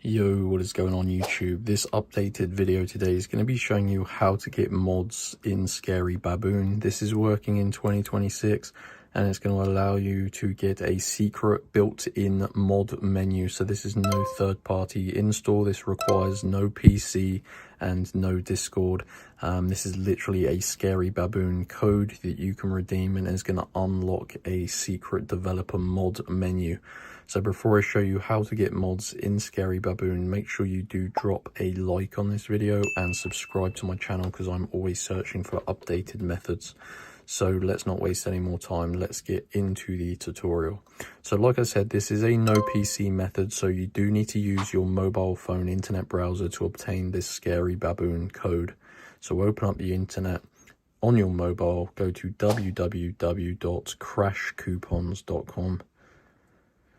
Yo, what is going on YouTube? This updated video today is going to be showing you how to get mods in Scary Baboon. This is working in 2026 and it's going to allow you to get a secret built-in mod menu. So this is no third-party install. This requires no PC and no Discord. This is literally a Scary Baboon code that you can redeem and is going to unlock a secret developer mod menu. So before I show you how to get mods in Scary Baboon, make sure you do drop a like on this video and subscribe to my channel because I'm always searching for updated methods. So let's not waste any more time. Let's get into the tutorial. So like I said, this is a no PC method, so you do need to use your mobile phone internet browser to obtain this Scary Baboon code. So open up the internet on your mobile, go to www.crashcoupons.com.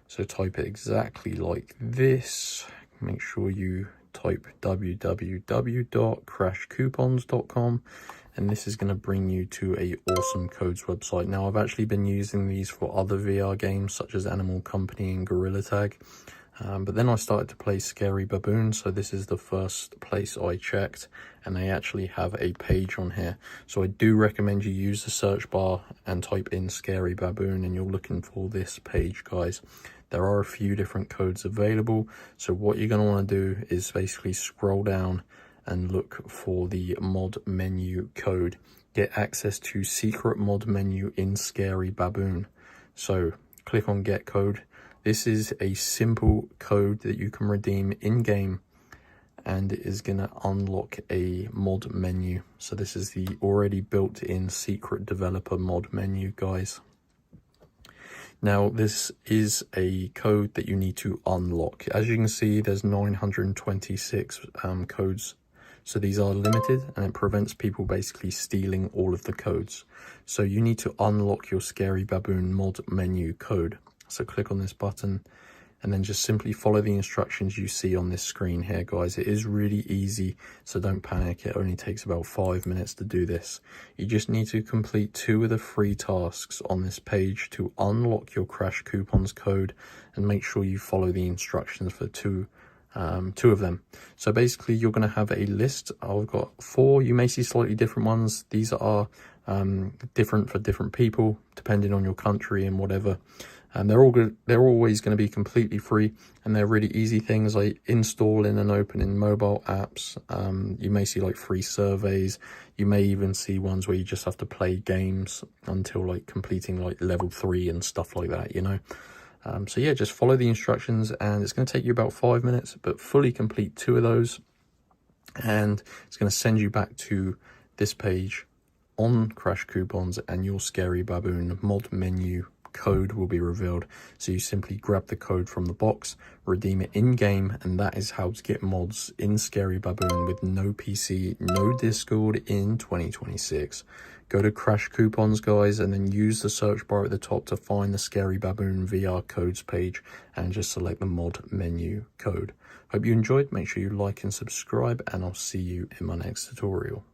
So type it exactly like this. Make sure you type www.crashcoupons.com and this is going to bring you to a awesome codes website. Now I've actually been using these for other VR games such as Animal Company and Gorilla Tag. But then I started to play Scary Baboon, so this is the first place I checked, and they actually have a page on here. So I do recommend you use the search bar and type in Scary Baboon, and you're looking for this page, guys. There are a few different codes available, so what you're going to want to do is basically scroll down and look for the mod menu code. Get access to secret mod menu in Scary Baboon. So click on get code. This is a simple code that you can redeem in-game and it is going to unlock a mod menu. So this is the already built-in secret developer mod menu, guys. Now this is a code that you need to unlock. As you can see, there's 926 codes. So these are limited and it prevents people basically stealing all of the codes. So you need to unlock your Scary Baboon mod menu code. So click on this button and then just simply follow the instructions you see on this screen here, guys. It is really easy, so don't panic. It only takes about 5 minutes to do this. You just need to complete 2 of the free tasks on this page to unlock your Crash Coupons code and make sure you follow the instructions for two of them. So basically you're going to have a list. I've got 4. You may see slightly different ones. These are different for different people depending on your country and whatever. And they're always going to be completely free, and they're really easy things like installing and opening mobile apps. You may see like free surveys. You may even see ones where you just have to play games until like completing like level 3 and stuff like that, you know. So yeah, just follow the instructions and it's going to take you about 5 minutes, but fully complete 2 of those and it's going to send you back to this page on Crash Coupons, and your Scary Baboon mod menu code will be revealed. So you simply grab the code from the box, redeem it in game, and that is how to get mods in Scary Baboon with no PC, no Discord in 2026. Go to Crash Coupons, guys, and then use the search bar at the top to find the Scary Baboon VR codes page and just select the mod menu code. Hope you enjoyed. Make sure you like and subscribe, and I'll see you in my next tutorial.